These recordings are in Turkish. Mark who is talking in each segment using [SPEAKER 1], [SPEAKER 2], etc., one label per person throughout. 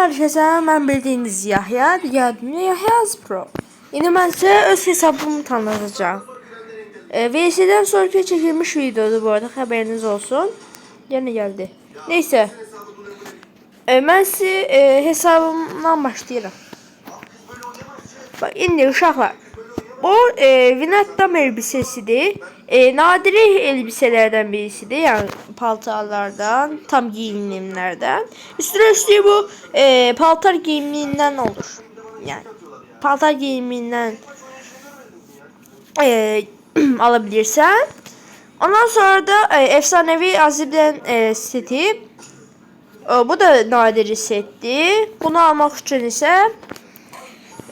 [SPEAKER 1] Salam herkese, ben bildiğiniz Yahya, diğer dünya Yahya Pro. Yine ben size öz hesabımı tanıtacağım. VS'den sonraki çekilmiş videodu bu arada, haberiniz olsun. Yine geldi. Neyse. Ben size hesabımdan başlayalım. Bak indi uşaqlar. Bu Vinettam elbisesidir. Nadiri elbiselerden birisidir. Yani paltarlardan, tam giyimlerden. Üstüne bu paltar giyiminden olur. Yani paltar giyiminden alabilirsen. Ondan sonra da efsanevi azibden seti. Bu da nadiri setti. Bunu almak için ise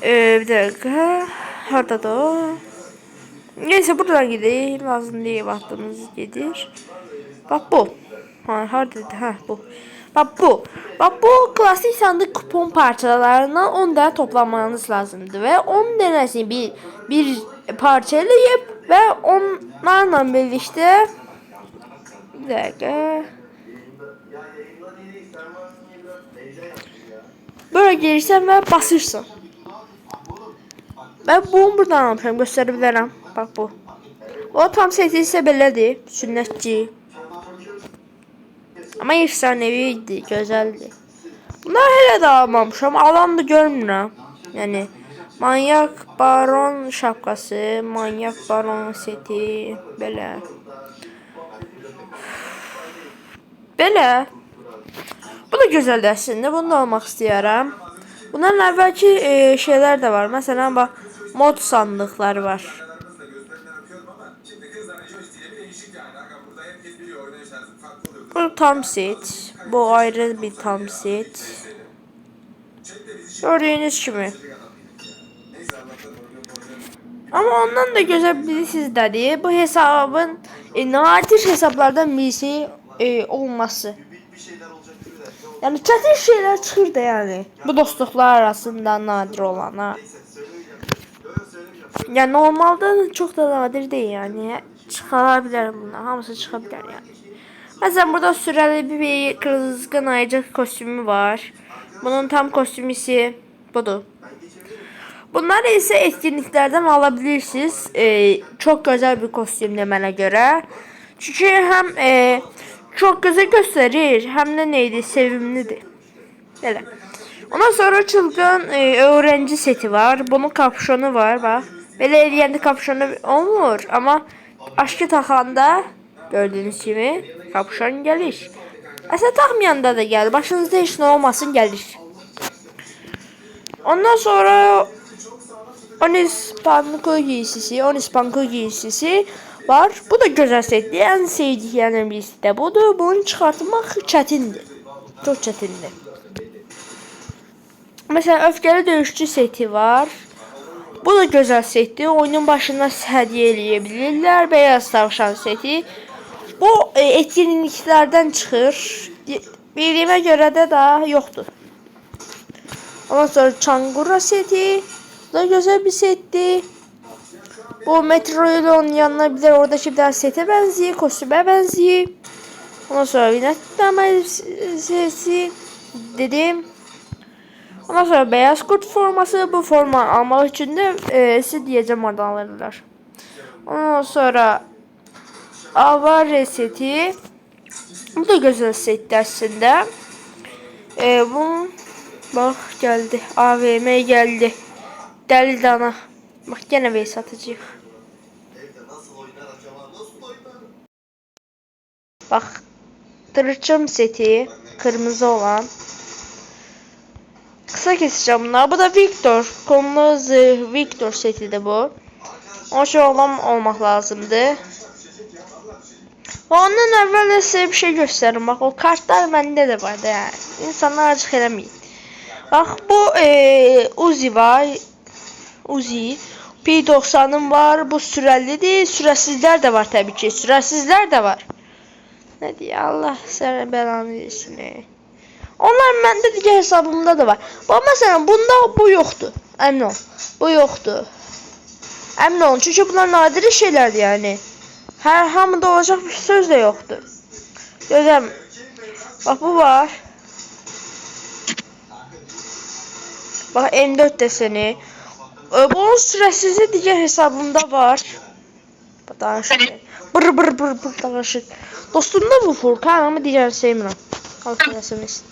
[SPEAKER 1] bir dakika. Harada o. Neyse buradan gidelim. Lazım diye baktığımız gelir. Bak bu. Ha bu. Bak bu. Bak bu klasik sandık kupon parçalarından 10 tane toplamanız lazımdı ve 10 tanesini bir parçalayıp ve onlarla birlikte bir dakika. Böyle gelirsen ve basırsın. Ben bunu buradan almışam, gösterebilirim. Bak bu. O tam seti ise belədir. Sünnetçi. Ama efsaneviydi, güzeldi. Bunlar hele de almamışam. Alan da görmürəm. Yani manyak baron şapkası, manyak baron seti, belə. Belə. Bu da güzeldir aslında. Bunu da almak istiyorum. Bunların evvelki şeyler de var. Mesela bak mod sandıkları var. Bu tam set. Bu ayrı bir tam set. Gördüğünüz gibi. Ama ondan da güzel biri sizdedir. Bu hesabın nadir hesaplardan birisi olması. Yani çetin şeyler çıxır da yani. Bu dostluklar arasında nadir olana. Yani normalde çok da nadir değil yani. Çıkabilir bunlar. Hamısı çıkabilir yani. Mesela burada süreli bir kızgın ayıcık kostümü var. Bunun tam kostümüsü budur. Bunları ise etkinliklerden alabilirsiniz. Çok güzel bir kostüm demene göre. Çünkü hem çok güzel gösterir hem de neydi, sevimlidir. Böyle. Ondan sonra çılgın öğrenci seti var. Bunun kapşonu var bak. Böyle eləyəndə kapşonu olmur ama aşkı taxanda gördüğünüz gibi kapşon gelir. Aslında takmayanda da gelir. Başınızda hiç ne olmasın gelir. Ondan sonra Onispanko giysisi var. Bu da güzel setli. En sevdiklerim birisi de budur. Bunu çıkartmak çetindir. Çok çetindir. Mesela öfkeli dövüşçü seti var. Bu da güzel setdir. Oyunun başında hediye eləyə Beyaz tavşan seti. Bu etkinliklerden çıxır. Bildiyimə görə də daha yoktur. Ondan sonra Çangura seti. Bu da güzel bir setti. Bu Metro ile oynanabilir. Oradaki bir sete benziyor. Kostüme benziyor. Ondan sonra Vinettam sesi dedim. Ondan sonra beyaz kurt forması. Bu forma almak için de size diyeceğim oradan alırlar. Ondan sonra Avare seti. Bu da güzel setti aslında. Bu bak geldi. AVM geldi. Deli dana. Bak gene bey satıcı. Bak tırçım seti. Kırmızı olan. Kısa keseceğim bunlar. Bu da Victor. Kırmızı Victor seti de bu. O şey olmak lazımdı. Ondan evvel de size bir şey göstereyim. Bak o kartlar bende de vardı yani. İnsanlar acık eləmeyin. Bak bu Uzi var. Uzi. P90'ım var. Bu sürelidir. Süresizler de var tabii ki. Süresizler de var. Ne diye Allah sana belanı versin. Onlar bende diğer hesabımda da var. Bak mesela bunda bu yoktu. Emin ol. Bu yoktu. Emin olun. Çünkü bunlar nadir şeylerdi yani. Her hamıda olacak bir söz de yoktu. Gözlem. Bak bu var. Bax M4 deseni. Bunun sürəsizliyi digər hesabımda var. Danışır. Bır danışır. Dostumda bu Furkan ama digər sevmirəm. Kalkülasınız.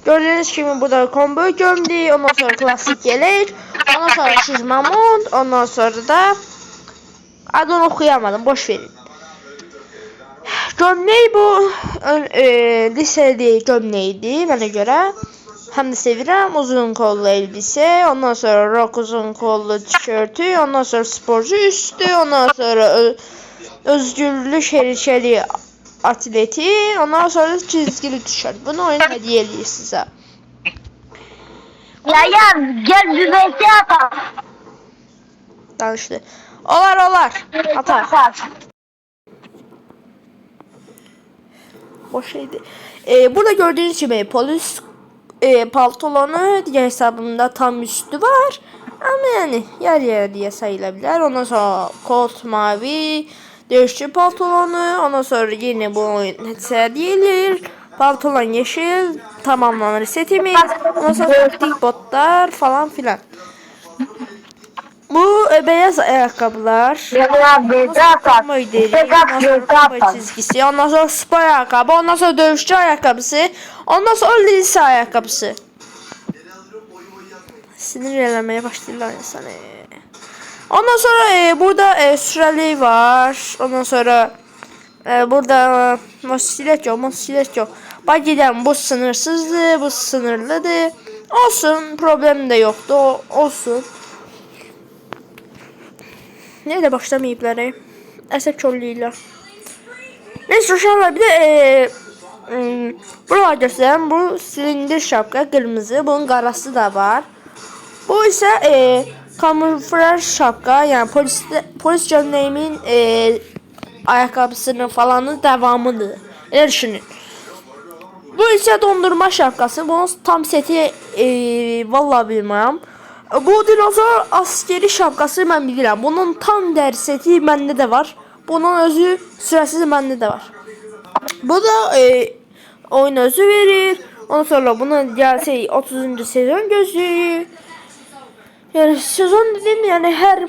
[SPEAKER 1] Gördüğünüz kimi burada combo gömdü. Ondan sonra klasik gelir. Ondan sonra şizmamont. Ondan sonra da adını okuyamadım. Boş verin. Gömleği bu lisede gömleğiydi bana göre. Hem de sevirəm. Uzun kollu elbise. Ondan sonra rock uzun kollu tişörtü. Ondan sonra sporcu üstü. Ondan sonra özgürlük şerişeli atleti. Ondan sonra çizgili tişört. Bunu oyun hediye ediyor size.
[SPEAKER 2] Yayan gel bir vs atalım.
[SPEAKER 1] Danıştı. Olar. Atar. Boş şeydi. Burada gördüğünüz gibi polis paltolonu diğer hesabımda tam üstü var. Ama yani yer diye sayılabilir. Ondan sonra kot mavi dövüşçü paltolonu. Ondan sonra yine bu oyun hediyelir. Pantolon yeşil tamamlanır setimiz. Ondan sonra taktik botlar falan filan. Bu beyaz ayakkabılar. Çizgisi. Ondan sonra spor ayakkabı. Ondan sonra dövüşçü ayakkabısı. Ondan sonra lise ayakkabısı. Sinir eləməyə başlayırlar insanı. Ondan sonra burada süreli var. Ondan sonra burada motosiklet yok. Bak gidelim, bu sınırsızdı, bu sınırlıdır. Olsun, problem de yoktu, olsun. Neyle başlamayıblar əsəb körlüyürlər. Neyse uşaqlar, bir de buralar göstərəm. Bu silindir şapka, kırmızı, bunun qarası da var. Bu ise kamuflaj şapka, yani polis gömleğimin ayakkabısının falanın devamıdır. Elə düşünün. Bu ise dondurma şapkası. Bunun tam seti vallahi bilmirəm. Bu dinozor askeri şapkası mən bilirəm. Bunun tam deri seti məndə də var. Bunun özü sürəsiz məndə də var. Bu da oyun özü verir. Ondan sonra bunun gəlsək 30. sezon gözlüyü. Yani sezon dedim, yani her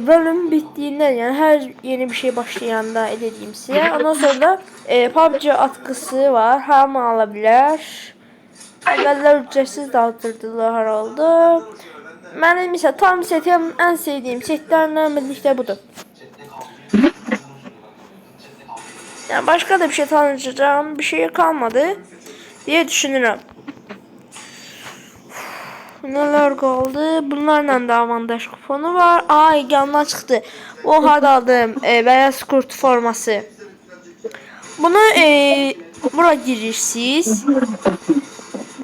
[SPEAKER 1] bölüm bittiğinde, yani her yeni bir şey başlayanda edeyim size. Ondan sonra da PUBG atkısı var. Hamı alabilir. Evveller ücretsiz dağıtırdılar herhalde. Benim mesela tam setim, en sevdiğim setlerden birlikte budur. Yani başka da bir şey tanıtacağım bir şey kalmadı diye düşünürüm. Neler kaldı? Bunlarla da avantaj kuponu var. Ay yanına çıktı. O hard aldım. Beyaz kurt forması. Bunu buraya girirsiniz.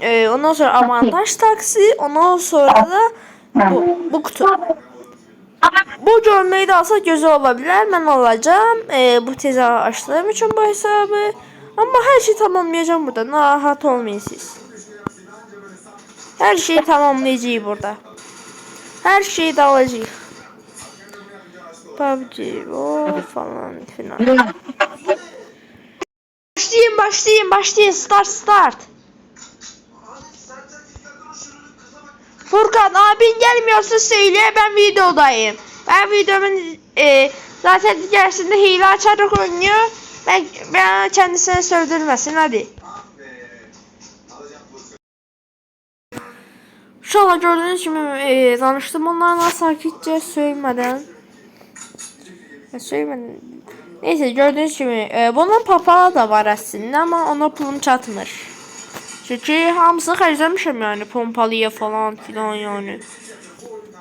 [SPEAKER 1] Ondan sonra avantaj taksi. Ondan sonra da bu kutu. Bu görmeyi de alsa güzel olabilir. Ben alacağım. Bu teze açtığım için bu hesabı. Ama her şeyi tamamlayacağım burada. Rahat olmayın siz. Her şeyi tamamlayacağız burada. Her şeyi de alacağız. PUBG o falan filan. Başlayın. Start. Furkan abin gelmiyorsa söyle, ben videodayım. Ben videomun zaten içerisinde hile açarak oynuyor. Ben kendisine sövdürmesin, hadi. Şu an gördüğünüz gibi danıştım onlarla sakitçe söylemeden. Neyse gördüğünüz gibi bunun papağı da var aslında ama ona pulum çatmır. Çünkü hamısını xərcləmişəm yani pompalıya falan filan yani.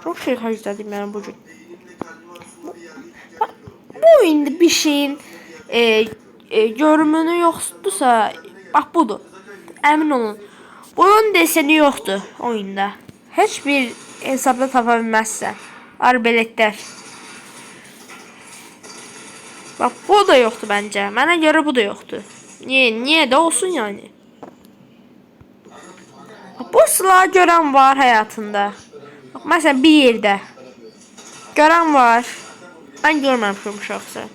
[SPEAKER 1] Çok şey xərclədim yani bugün. Bu oyunda bir şeyin görünümü yoksa bak budur. Emin olun. Bunun deseni yoktu oyunda. Hiçbir hesapta tapa bilmezsen. Arbeletler. Bak bu da yoktu bence. Bana göre bu da yoktu. Niye de olsun yani. Bak, bu silahı gören var hayatında. Bak mesela bir yerde. Gören var. Ben görmemişim şahsen.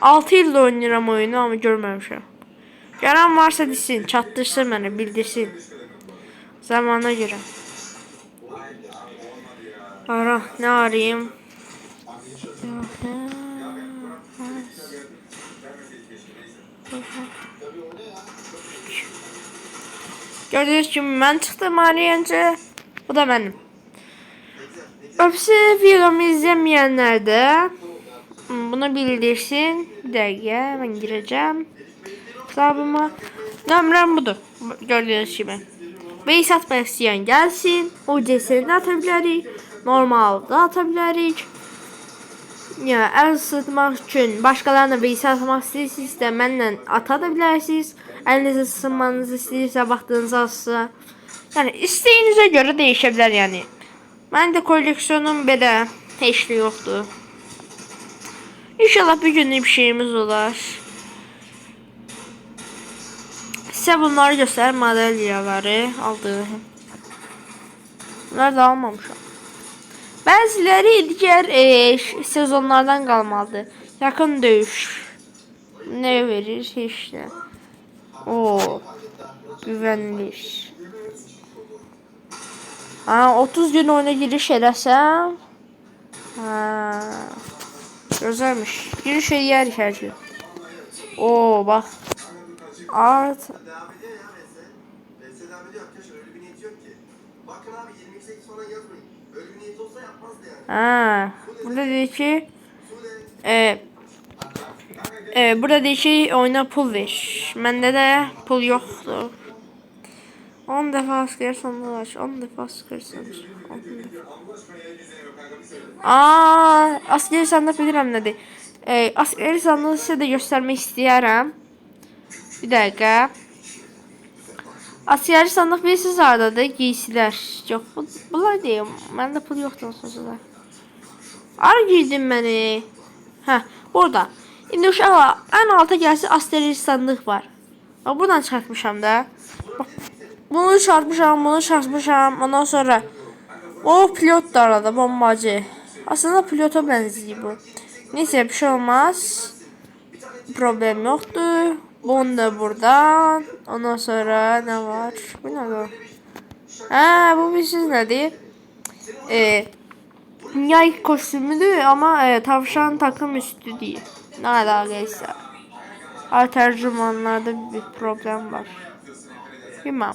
[SPEAKER 1] 6 yılda oynuyorum oyunu ama görmemişim. Gören varsa desin, çattırsın bana, bildirsin. Zamana göre. Ara, ne arayayım? Gördüğünüz gibi ben çıktım arayınca. Bu da benim. Öpsü videomu izlemeyenler de bunu bildirsin. Bir dakika ben gireceğim. Hesabıma. Nömrəm budur. Gördüğünüz gibi. Ve satmak isteyen gelsin. O cesini atabilirik. Normal da atabilirik. Ya el ısıtmak için başkalarına ve satmak istəyirsinizsə mənlə ata da bilərsiniz. Əlinizə ısınmanızı istəyirsə vaxtınız azsa. Yani isteğinize göre değişebilir yani. Ben de koleksiyonum belə heç də yoxdur. İnşallah bir gün bir şeyimiz olar. Size bunları göster madalyaları aldığım. Bunları da almamışam. Bəziləri diğer sezonlardan qalmalıdır. Yakın döyüş. Ne verir? Heç nə. Oo. Güvenilir. Ha, 30 gün oyuna giriş eləsəm. Ha. Güzelmiş. Giriş eləyərik hər gün. Oo, bak. Art. Ha. Burada deyir ki burada deyir ki oyuna pul ver. Məndə də pul yoxdur. 10 defa asker sandılar. 10 defa asker sandılar. Askeri sandık bilirəm nədir. Askeri sandığı sizə də göstərmək istəyərəm. Bir dakika. Askeri sandık bilirsiniz haradadır? Giysilər. Yox, bunlar deyim. Məndə pul yoxdur sözülər. Ara girdim beni. Hə, burada. İndi uşaqlar ən alta gəlsin askeri sandık var. Bak buradan çıxartmışam da. Bak. Bunu çarpmışam, bunu çarpmışam. Ondan sonra o pilot da arada bombacı. Aslında pilota benziyor bu. Neyse bir şey olmaz. Problem yoktu. Bunu da buradan. Ondan sonra ne var? Bu ne var? Ha, bu bir şey nedir? Yay kostümüdür ama tavşan takım üstü değil. Ne alakaysa. Tercümanlarda bir problem var. Bilmem.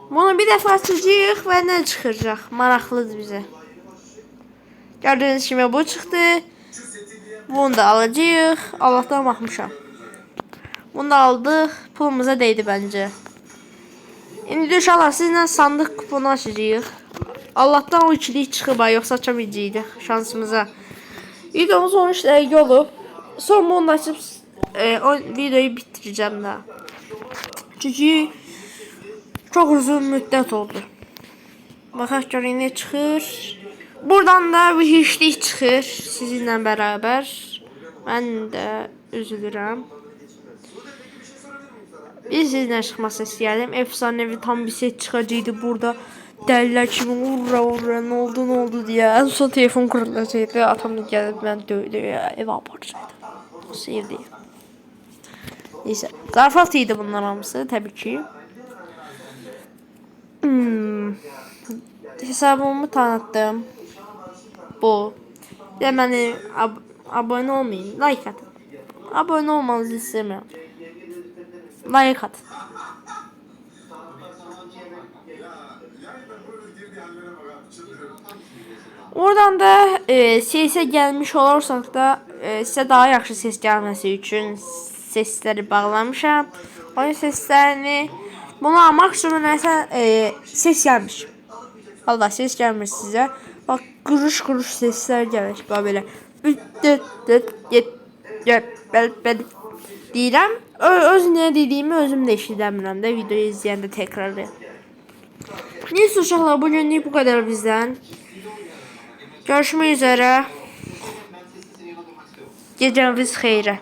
[SPEAKER 1] Bunu bir defa açacağıq ve ne çıkacak? Maraqlıdır bize. Gördüğünüz gibi bu çıktı. Bunu da alacağıq. Allah'tan baxmışam. Bunu da aldıq. Pulumuza değdi bence. İndi inşallah sizinle sandık kuponu açacağıq. Allah'tan o ikilik çıxıb, yoxsa açamayacaqdıq şansımıza. Videomuz 13 dəqiqə olub. Son bunu açıb o videoyu bitireceğim daha. Çünkü çok uzun müddet oldu. Bakaq görək nə çıxır. Buradan da bir hiçlik çıxır sizinle beraber. Ben de üzülürüm. Biz sizinle çıxması istəyərdim. Efsanevi tam bir set çıxacaqdı burada. Dəlilər kimi urra ne oldu diye. En son telefon kırılacaqdı. Atam da gəlib mən döydü. Ev aparacaqdı. Sevdi. Neyse. Zarfat idi bunlar hamısı tabii ki. Hesabımı tanıttım. Bu. Bir beni abone olmayın. Like atın. Abone olmanızı istemiyorum. Like atın. Oradan da sese gelmiş olursak da size daha yaxşı ses gelmesi için sesleri bağlamışam. Oyun seslerini buna maksimum neyse ses gelmiş. Allah ses gelmiş size. Bak kuruş sesler gelmiş. Böyle deyirəm. Öz ne dediğimi özüm de eşidəmirəm də videoyu izləyəndə təkrarı. Neyse uşaqlar, bugünlük bu kadar bizden. Görüşmek üzere. Geceniz xeyrə.